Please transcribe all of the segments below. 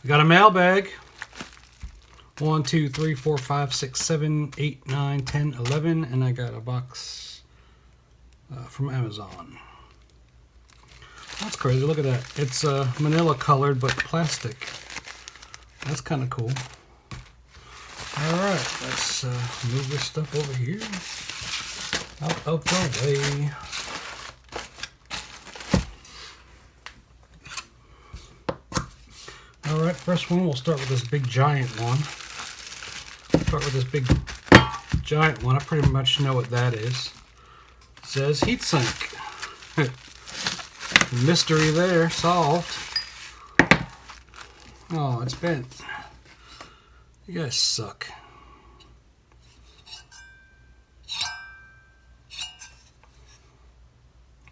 I got a mailbag. 1, 2, 3, 4, 5, 6, 7, 8, 9, 10, 11, and I got a box from Amazon. That's crazy. Look at that. It's manila colored, but plastic. That's kind of cool. All right, let's move this stuff over here. Out of the way. All right, first one, we'll start with this big giant one. Start with this big giant one. I pretty much know what that is. It says heatsink. Mystery there, solved. Oh, it's bent. You guys suck.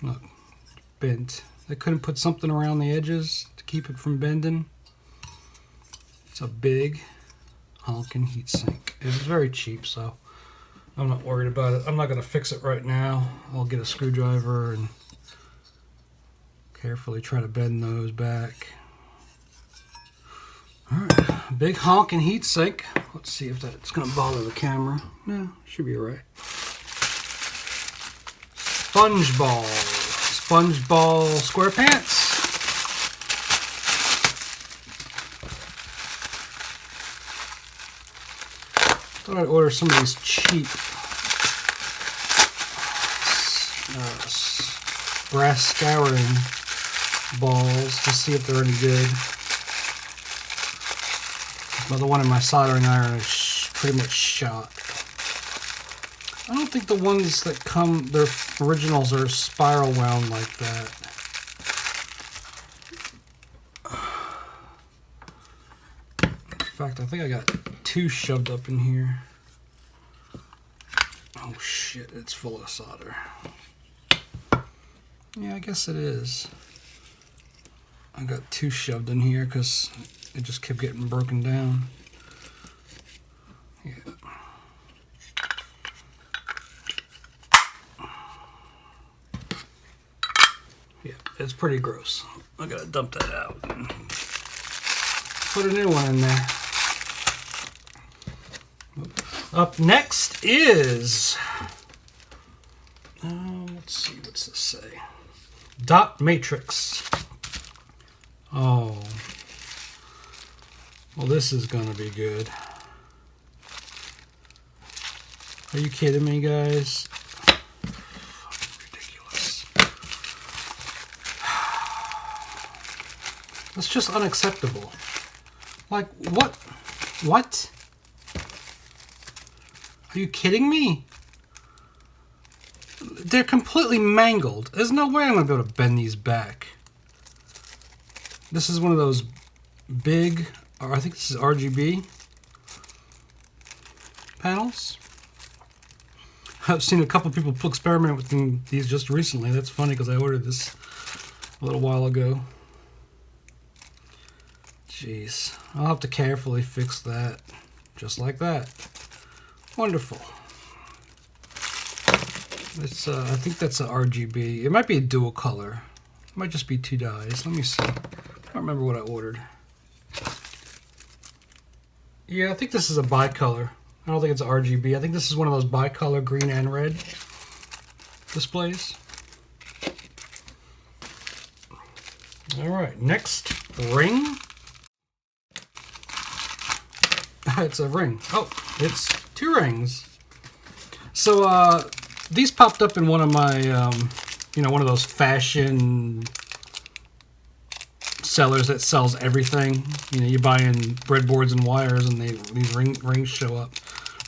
Look, bent. They couldn't put something around the edges to keep it from bending. It's a big honking heatsink. It was very cheap, so I'm not worried about it. I'm not going to fix it right now. I'll get a screwdriver and carefully try to bend those back. Alright, big honking heatsink. Let's see if that's going to bother the camera. No, should be alright. SpongeBall square pants. Thought I'd order some of these cheap brass scouring balls to see if they're any good. Well, the one in my soldering iron is pretty much shot. I don't think the ones that come, their originals are spiral wound like that. In fact, I think I got 2 shoved up in here. Oh shit, it's full of solder. Yeah, I guess it is. I got 2 shoved in here because it just kept getting broken down. Yeah. Yeah, it's pretty gross. I gotta dump that out and put a new one in there. Up next is, let's see, what's this say? Dot matrix. Oh, well, this is gonna be good. Are you kidding me, guys? Ridiculous. That's just unacceptable. Like, what? What? Are you kidding me? They're completely mangled. There's no way I'm gonna be able to bend these back. This is one of those big, or I think this is RGB panels. I've seen a couple people experiment with these just recently. That's funny because I ordered this a little while ago. Jeez, I'll have to carefully fix that, just like that. Wonderful. It's I think that's an RGB. It might be a dual color. It might just be 2 dyes. Let me see. I don't remember what I ordered. Yeah, I think this is a bicolor. I don't think it's an RGB. I think this is one of those bicolor green and red displays. Alright, next ring. It's a ring. Oh, it's 2 rings. So these popped up in one of my, you know, one of those fashion sellers that sells everything. You know, you buy in breadboards and wires, and these rings show up.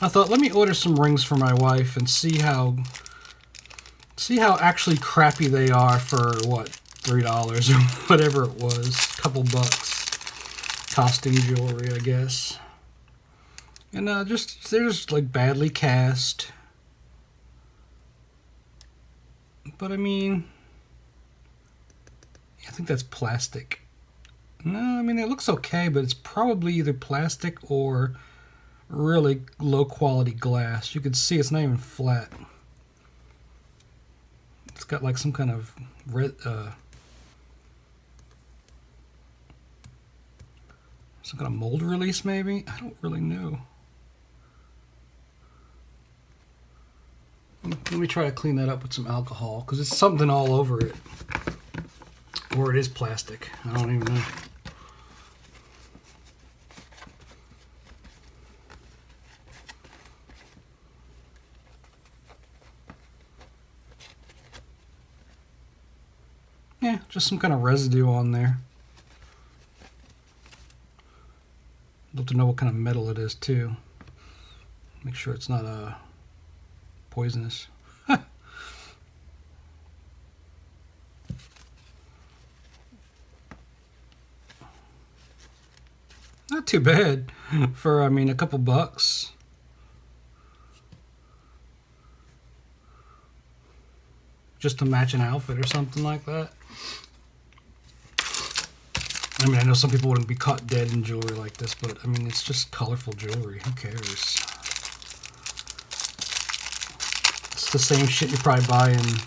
I thought, let me order some rings for my wife and see how actually crappy they are for what, $3 or whatever it was, a couple bucks. Costume jewelry, I guess. And they're just like badly cast. But I mean, I think that's plastic. No, I mean, it looks okay, but it's probably either plastic or really low quality glass. You can see it's not even flat. It's got like some kind of red, Some kind of mold release, maybe? I don't really know. Let me try to clean that up with some alcohol, because it's something all over it. Or it is plastic. I don't even know. Yeah, just some kind of residue on there. I'd love to know what kind of metal it is too. Make sure it's not poisonous. Not too bad for, I mean, a couple bucks. Just to match an outfit or something like that. I mean, I know some people wouldn't be caught dead in jewelry like this, but I mean, it's just colorful jewelry. Who cares? It's the same shit you're probably buying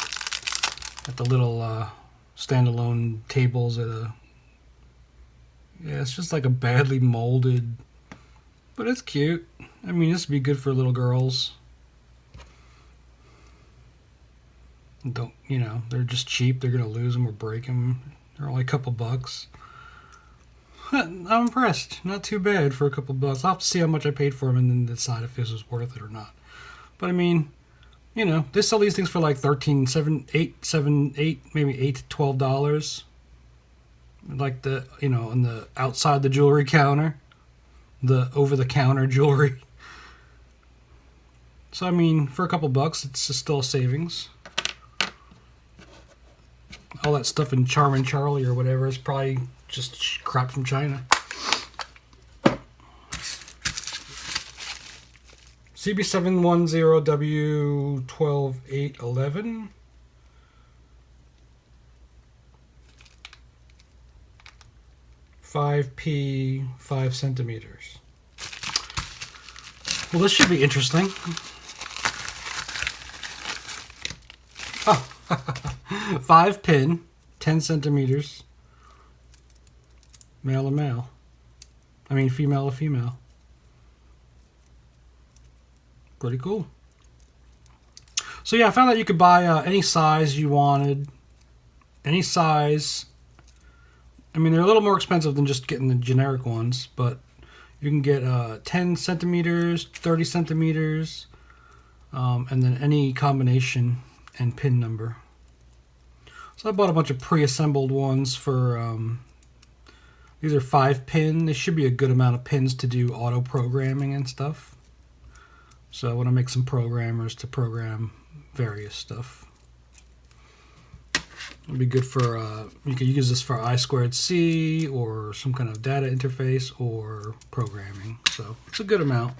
at the little standalone tables at a... Yeah, it's just like a badly molded... But it's cute. I mean, this would be good for little girls. Don't, you know, they're just cheap. They're going to lose them or break them. They're only a couple bucks. I'm impressed. Not too bad for a couple bucks. I'll have to see how much I paid for them and then decide if this was worth it or not. But I mean, you know, they sell these things for like $13, $8, maybe $8 to $12. Like the, you know, on the outside the jewelry counter, the over-the-counter jewelry. So I mean, for a couple bucks, it's still a savings. All that stuff in Charmin Charlie or whatever is probably just crap from China. CB710W12811. 5P 5 centimeters. Well, this should be interesting. Oh, 5 pin, 10 centimeters. Male to male. I mean, female to female. Pretty cool. So yeah, I found that you could buy any size you wanted. Any size. I mean, they're a little more expensive than just getting the generic ones, but you can get 10 centimeters, 30 centimeters, and then any combination and pin number. So I bought a bunch of pre-assembled ones for, these are 5 pin. They should be a good amount of pins to do auto programming and stuff. So I want to make some programmers to program various stuff. It'd be good for, you could use this for I2C or some kind of data interface or programming. So it's a good amount.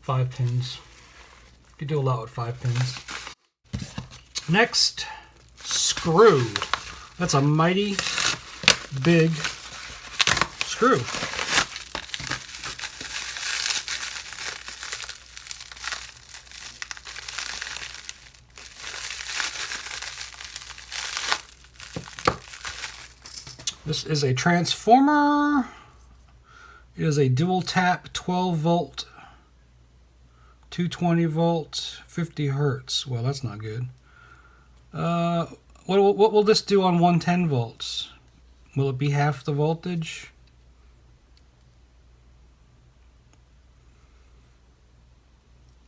5 pins. You could do a lot with 5 pins. Next, screw. That's a mighty big screw. This is a transformer. It is a dual tap 12 volt, 220 volt, 50 hertz. Well, that's not good. What will this do on 110 volts? Will it be half the voltage?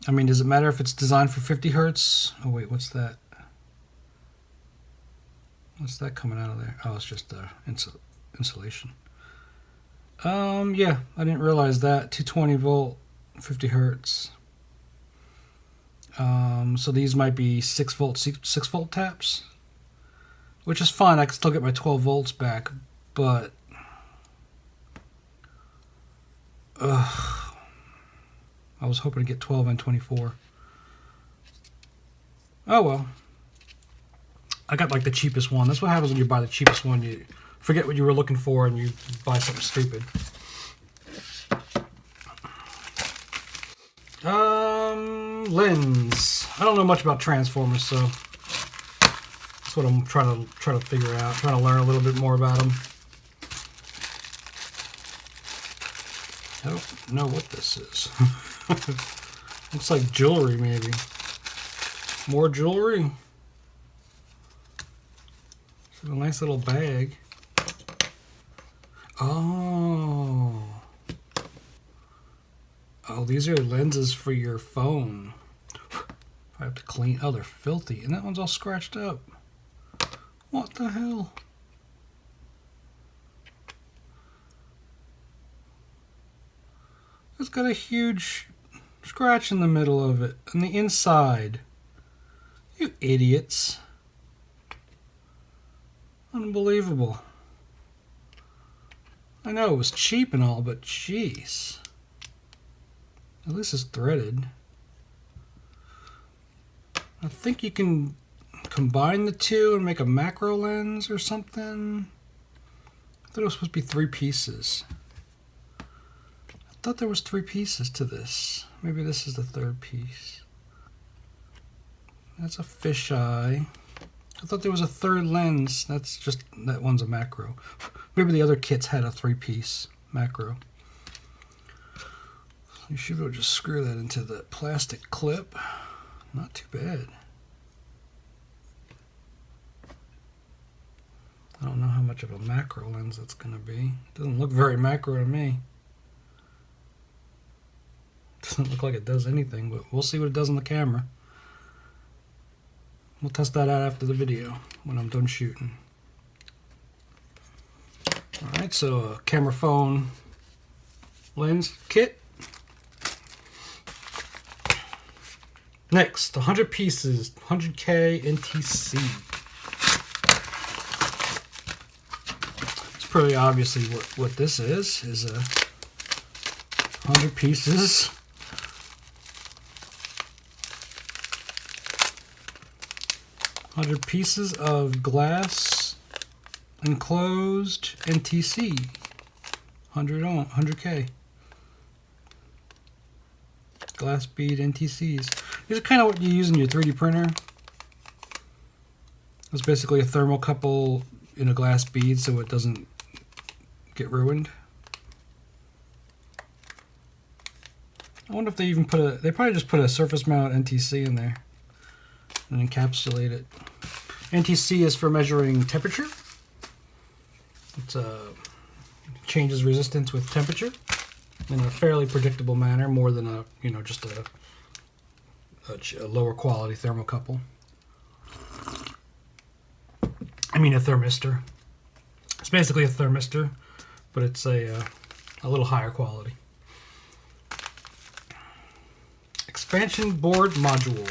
I mean, does it matter if it's designed for 50 hertz? Oh wait, what's that? What's that coming out of there? Oh, it's just insulation. Yeah, I didn't realize that. 220 volt, 50 hertz. So these might be 6 volt taps, which is fine. I can still get my 12 volts back, but I was hoping to get 12 and 24. Oh well. I got like the cheapest one. That's what happens when you buy the cheapest one. You forget what you were looking for and you buy something stupid. Lens. I don't know much about transformers, so that's what I'm trying to figure out. Trying to learn a little bit more about them. I don't know what this is. Looks like jewelry, maybe. More jewelry. It's a nice little bag. Oh. Oh, these are lenses for your phone. I have to clean. Oh, they're filthy. And that one's all scratched up. What the hell? It's got a huge scratch in the middle of it, on the inside. You idiots. Unbelievable. I know it was cheap and all, but jeez. At least it's threaded. I think you can combine the two and make a macro lens or something. I thought it was supposed to be 3 pieces. I thought there was 3 pieces to this. Maybe this is the 3rd piece. That's a fisheye. I thought there was a 3rd lens. That's just, that one's a macro. Maybe the other kits had a 3-piece macro. You should be able to just screw that into the plastic clip. Not too bad. I don't know how much of a macro lens that's going to be. Doesn't look very macro to me. Doesn't look like it does anything, but we'll see what it does on the camera. We'll test that out after the video when I'm done shooting. Alright, so a camera phone lens kit. Next, 100 pieces, 100K NTC. It's pretty obviously what this is a 100 pieces. Of glass enclosed NTC. 100K. Glass bead NTCs. These are kind of what you use in your 3D printer. It's basically a thermocouple in a glass bead so it doesn't get ruined. I wonder if they even put they probably just put a surface mount NTC in there and encapsulate it. NTC is for measuring temperature. It changes resistance with temperature in a fairly predictable manner, more than a just a lower quality thermocouple. I mean a thermistor. It's basically a thermistor, but it's a little higher quality. Expansion board module.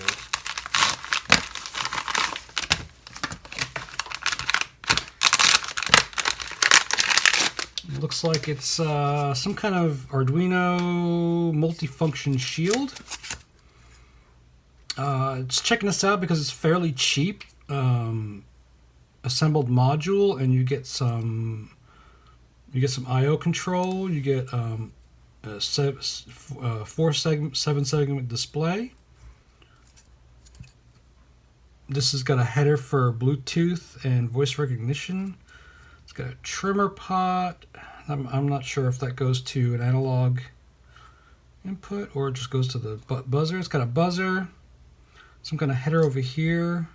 It looks like it's some kind of Arduino multifunction shield. It's checking this out because it's fairly cheap assembled module, and you get some I/O control. You get a 7-segment display. This has got a header for Bluetooth and voice recognition. It's got a trimmer pot. I'm not sure if that goes to an analog input or it just goes to the buzzer. It's got a buzzer, some kind of header over here,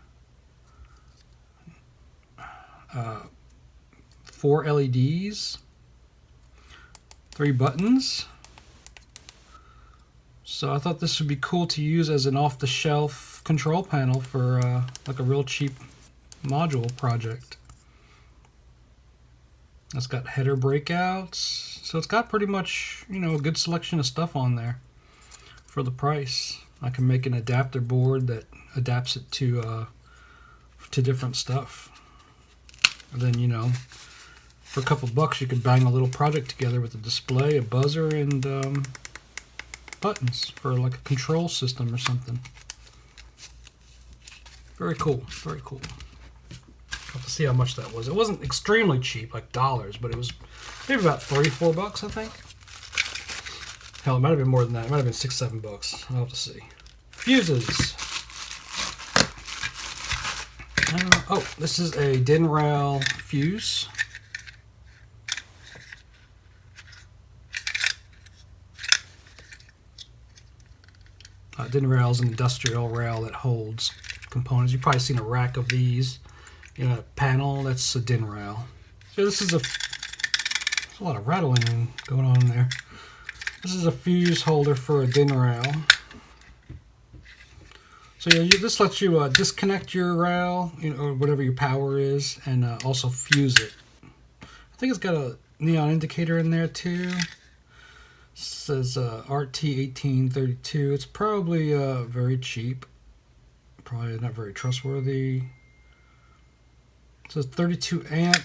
4 LEDs, 3 buttons. So I thought this would be cool to use as an off-the-shelf control panel for like a real cheap module project. It's got header breakouts, so it's got pretty much, a good selection of stuff on there for the price. I can make an adapter board that adapts it to different stuff. And then, for a couple bucks, you could bang a little project together with a display, a buzzer, and buttons for like a control system or something. Very cool, very cool. I'll have to see how much that was. It wasn't extremely cheap, like dollars, but it was maybe about $3-4 bucks, I think. Hell, it might have been more than that. It might have been $6-7 bucks. I'll have to see. Fuses. Oh, this is a DIN rail fuse. DIN rail is an industrial rail that holds components. You've probably seen a rack of these in a panel. That's a DIN rail. So this is there's a lot of rattling going on there. This is a fuse holder for a DIN rail. So yeah, this lets you disconnect your rail, or whatever your power is, and also fuse it. I think it's got a neon indicator in there too. It says RT1832. It's probably very cheap. Probably not very trustworthy. It says 32 amp.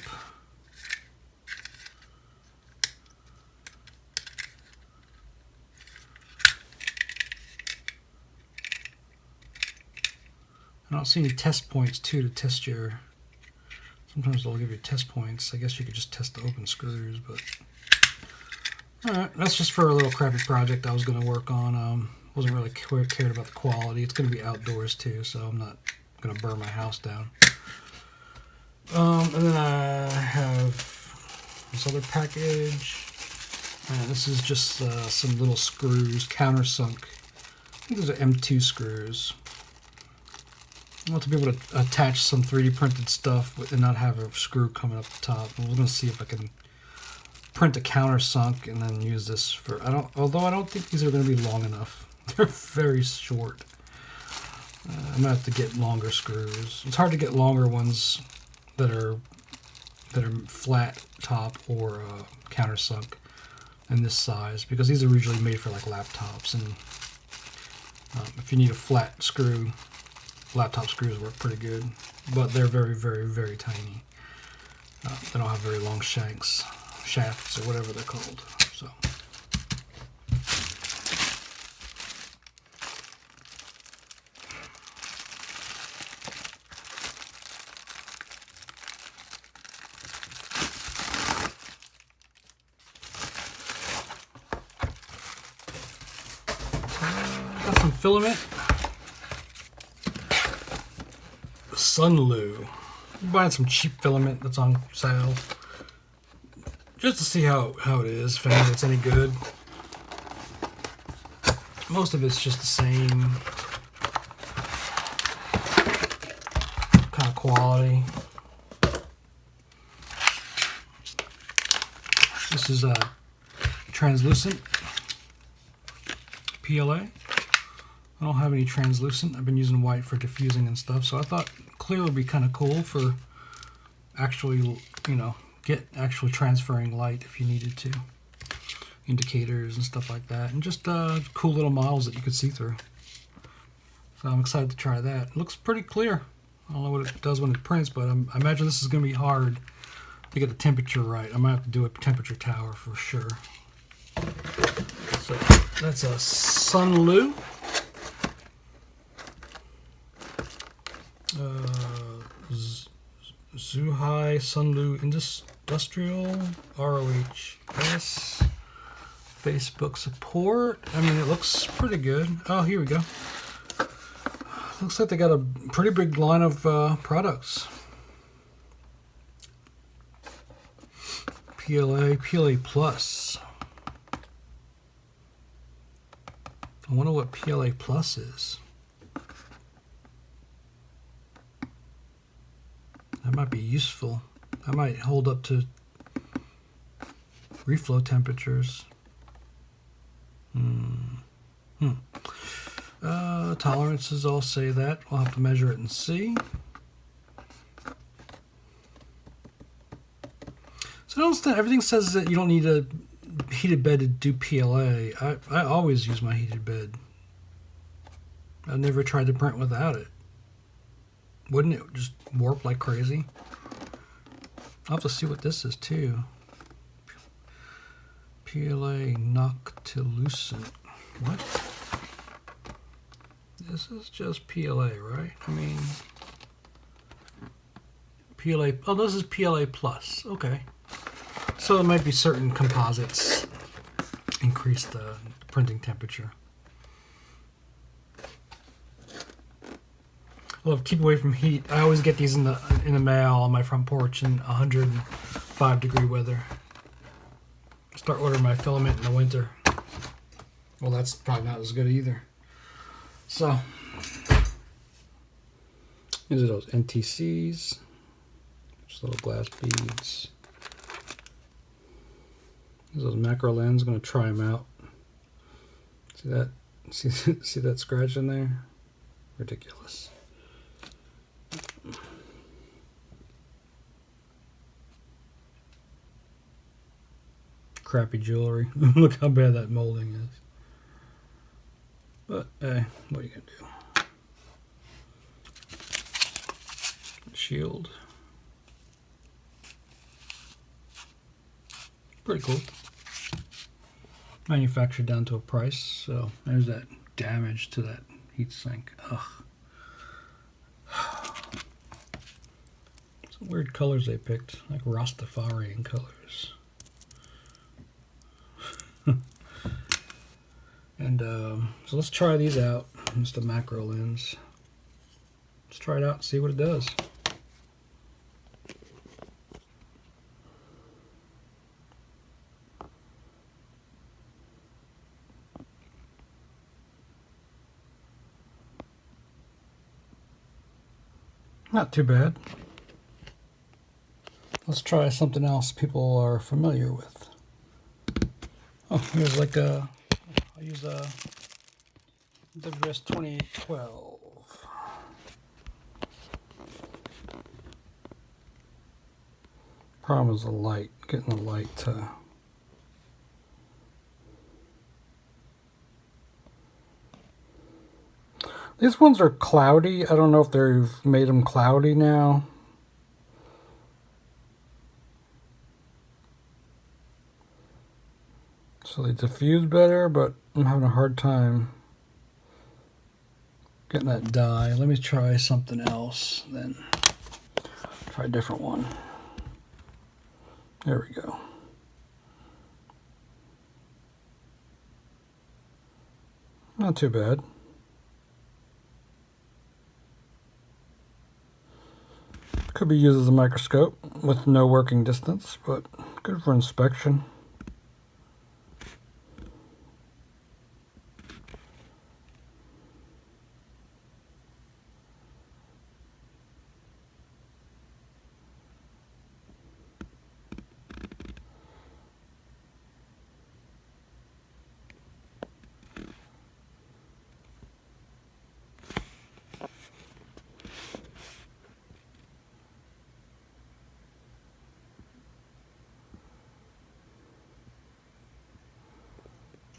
I don't see any test points too to test your. Sometimes they'll give you test points. I guess you could just test the open screws, but alright, that's just for a little crappy project I was going to work on. Wasn't really cared about the quality. It's going to be outdoors too, so I'm not going to burn my house down. And then I have this other package. And this is just some little screws, countersunk. I think those are M2 screws. I want to be able to attach some 3D printed stuff and not have a screw coming up the top. And we're going to see if I can print a countersunk and then use this for. Although I don't think these are going to be long enough. They're very short. I'm going to have to get longer screws. It's hard to get longer ones that are flat top or countersunk in this size, because these are usually made for like laptops, and if you need a flat screw, laptop screws work pretty good, but they're very, very, very tiny. They don't have very long shafts or whatever they're called. So. Got some filament. Sunlu. I'm buying some cheap filament that's on sale, just to see how it is, if it's any good. Most of it's just the same kind of quality. This is a translucent PLA. I don't have any translucent. I've been using white for diffusing and stuff, so I thought clear would be kind of cool for actually, actually transferring light if you needed to. Indicators and stuff like that, and just cool little models that you could see through. So I'm excited to try that. It looks pretty clear. I don't know what it does when it prints, but I imagine this is going to be hard to get the temperature right. I might have to do a temperature tower for sure. So that's a Sunlu. Zhuhai Sunlu Industrial ROHS. Facebook support. I mean, it looks pretty good. Oh, here we go. Looks like they got a pretty big line of products. PLA Plus. I wonder what PLA Plus is. That might be useful. That might hold up to reflow temperatures. Tolerances all say that. We'll have to measure it and see. So I don't understand. Everything says that you don't need a heated bed to do PLA. I always use my heated bed. I've never tried to print without it. Wouldn't it just warp like crazy? I'll have to see what this is too. PLA noctilucent. What? This is just PLA, right? I mean, PLA. Oh, this is PLA Plus. Okay. So there might be certain composites increase the printing temperature. Well, keep away from heat. I always get these in the mail on my front porch in 105-degree weather. Start ordering my filament in the winter. Well, that's probably not as good either. So these are those NTCs, just little glass beads. These are those macro lens. I'm going to try them out. See that? See that scratch in there? Ridiculous. Crappy jewelry. Look how bad that molding is. But hey, what are you gonna do? Shield. Pretty cool. Manufactured down to a price. So there's that damage to that heatsink. Ugh. Some weird colors they picked, like Rastafarian colors. And so let's try these out. Just a macro lens. Let's try it out and see what it does. Not too bad. Let's try something else people are familiar with. Oh, here's like a, I'll use a WS 2012. Problem is the light, getting the light to... These ones are cloudy. I don't know if they've made them cloudy now. So they diffuse better, but I'm having a hard time getting that dye. Let me try something else then. Try a different one. There we go. Not too bad. Could be used as a microscope with no working distance, but good for inspection.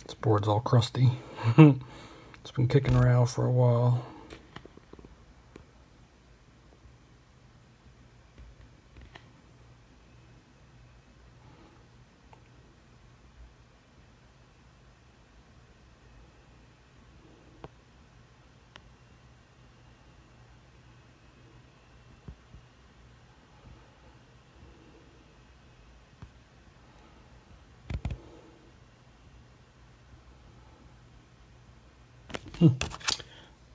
This board's all crusty. It's been kicking around for a while.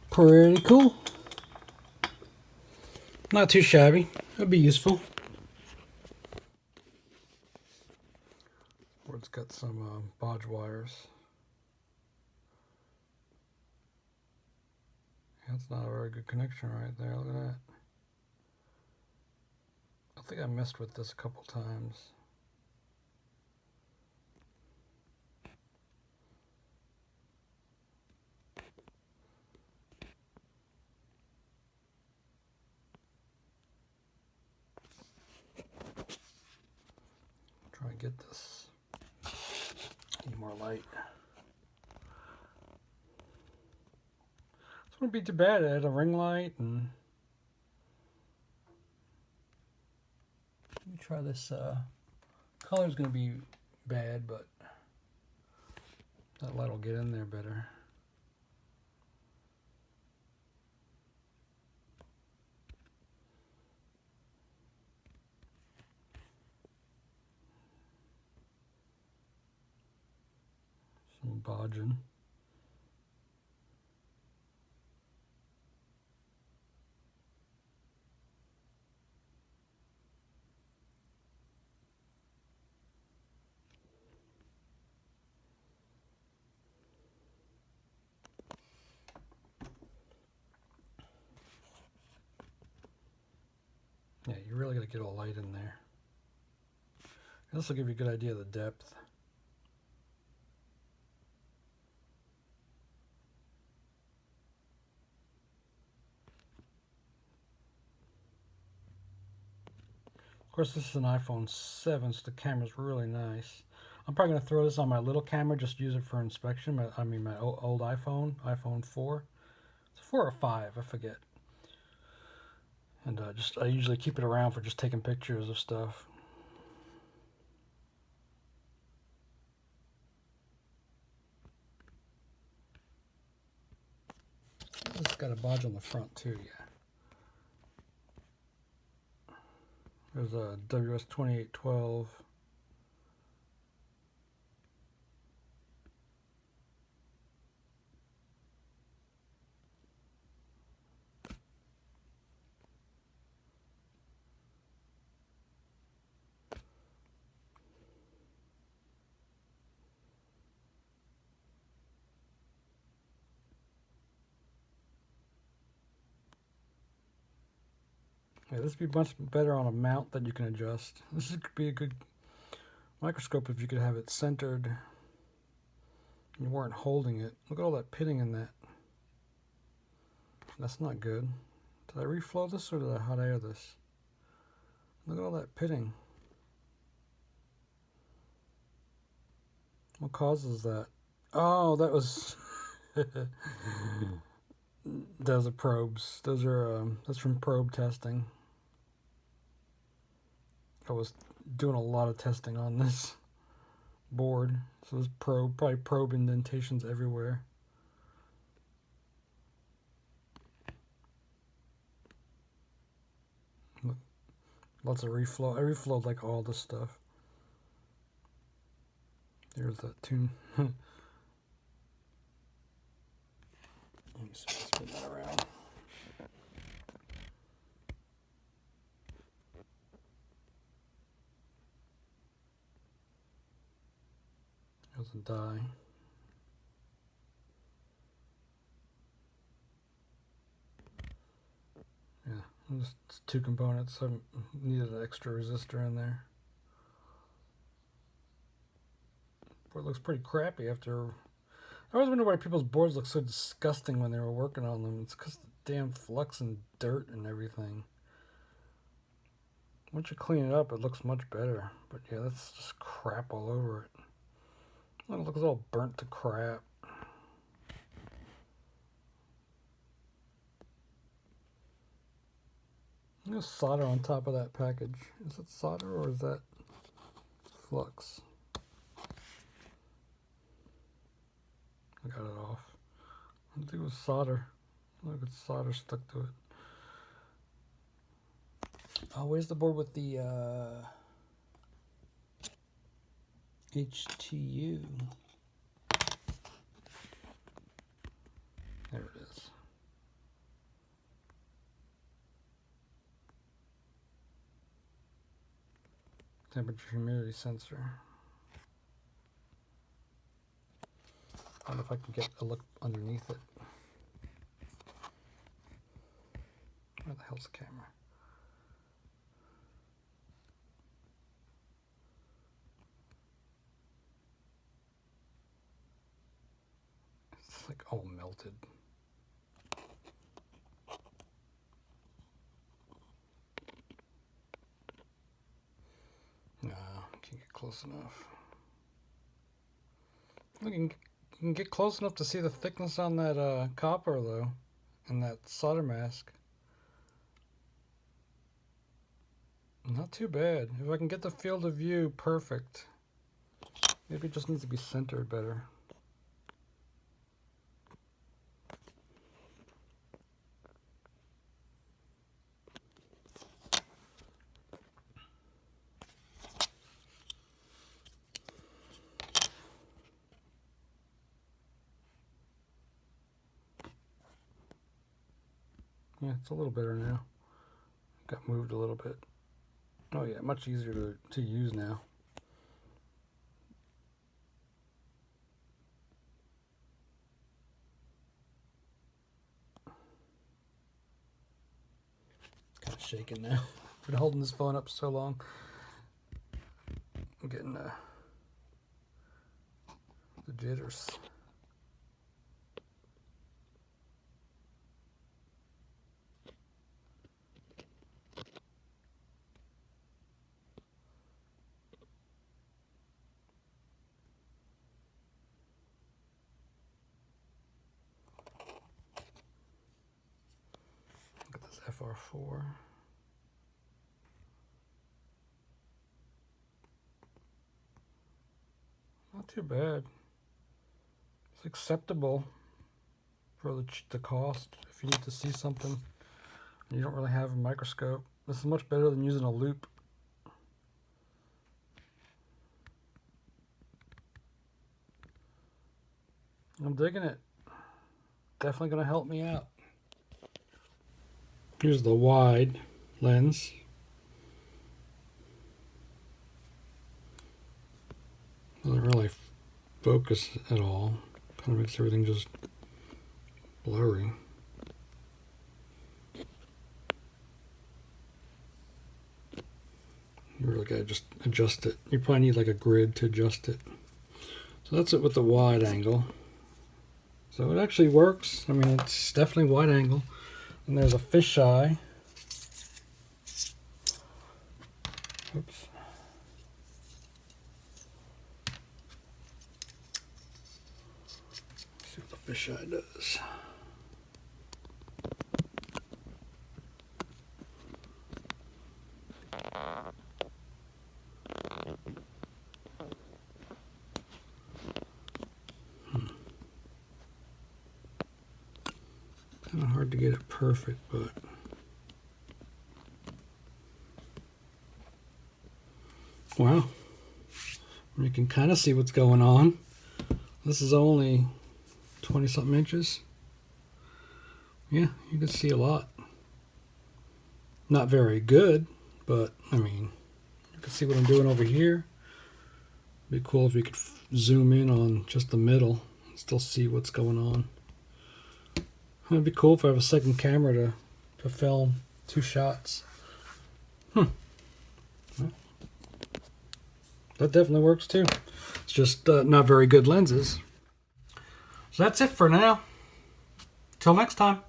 Pretty cool. Not too shabby. It'd be useful. Board's got some bodge wires. That's not a very good connection right there. Look at that. I think I messed with this a couple times. Try and get this. Need more light. This wouldn't be too bad. I had a ring light and let me try this. Color's gonna be bad, but that light will get in there better. Some bodging. Yeah, you really got to get a light in there. This will give you a good idea of the depth. Of course, this is an iPhone 7, so the camera's really nice. I'm probably going to throw this on my little camera, just use it for inspection. My old iPhone 4. It's 4 or 5, I forget. And I usually keep it around for just taking pictures of stuff. It's got a bodge on the front too, yeah. There's a WS2812. Yeah, this would be much better on a mount that you can adjust. This could be a good microscope if you could have it centered and you weren't holding it. Look at all that pitting in that. That's not good. Did I reflow this or did I hot air this? Look at all that pitting. What causes that? Oh, that was... Those are probes. Those are, that's from probe testing. I was doing a lot of testing on this board, so there's probably probe indentations everywhere. Look, lots of reflow. I reflowed like all this stuff. There's that tune. Let me spin that around. There's a die. Yeah, just 2 components. I needed an extra resistor in there. Board looks pretty crappy after. I always wonder why people's boards look so disgusting when they were working on them. It's because the damn flux and dirt and everything. Once you clean it up, it looks much better. But yeah, that's just crap all over it. It looks all burnt to crap. There's solder on top of that package. Is it solder or is that flux? I got it off. I think it was solder. Look, it's solder stuck to it. Oh, where's the board with the HTU? There it is. Temperature humidity sensor. I don't know if I can get a look underneath it. Where the hell's the camera? It's like all melted. No, can't get close enough. Look, you can get close enough to see the thickness on that copper, though, and that solder mask. Not too bad. If I can get the field of view perfect, maybe it just needs to be centered better. Yeah, it's a little better now. Got moved a little bit. Oh yeah, much easier to use now. It's kind of shaking now. Been holding this phone up so long. I'm getting the jitters. Look at this FR4. Not too bad. It's acceptable for the cost. If you need to see something and you don't really have a microscope, this is much better than using a loop. I'm digging it. Definitely going to help me out. Here's the wide lens. Doesn't really focus at all. Kind of makes everything just blurry. You really gotta just adjust it. You probably need like a grid to adjust it. So that's it with the wide angle. So it actually works. I mean, it's definitely wide angle. And there's a fisheye. Oops. Let's see what the fisheye does. Kind of hard to get it perfect, but wow, you can kind of see what's going on. This is only 20 something inches. Yeah, you can see a lot. Not very good, but I mean, you can see what I'm doing over here. It'd be cool if you could zoom in on just the middle and still see what's going on. It'd be cool if I have a second camera to film 2 shots. Well, that definitely works too. It's just not very good lenses. So that's it for now. Till next time.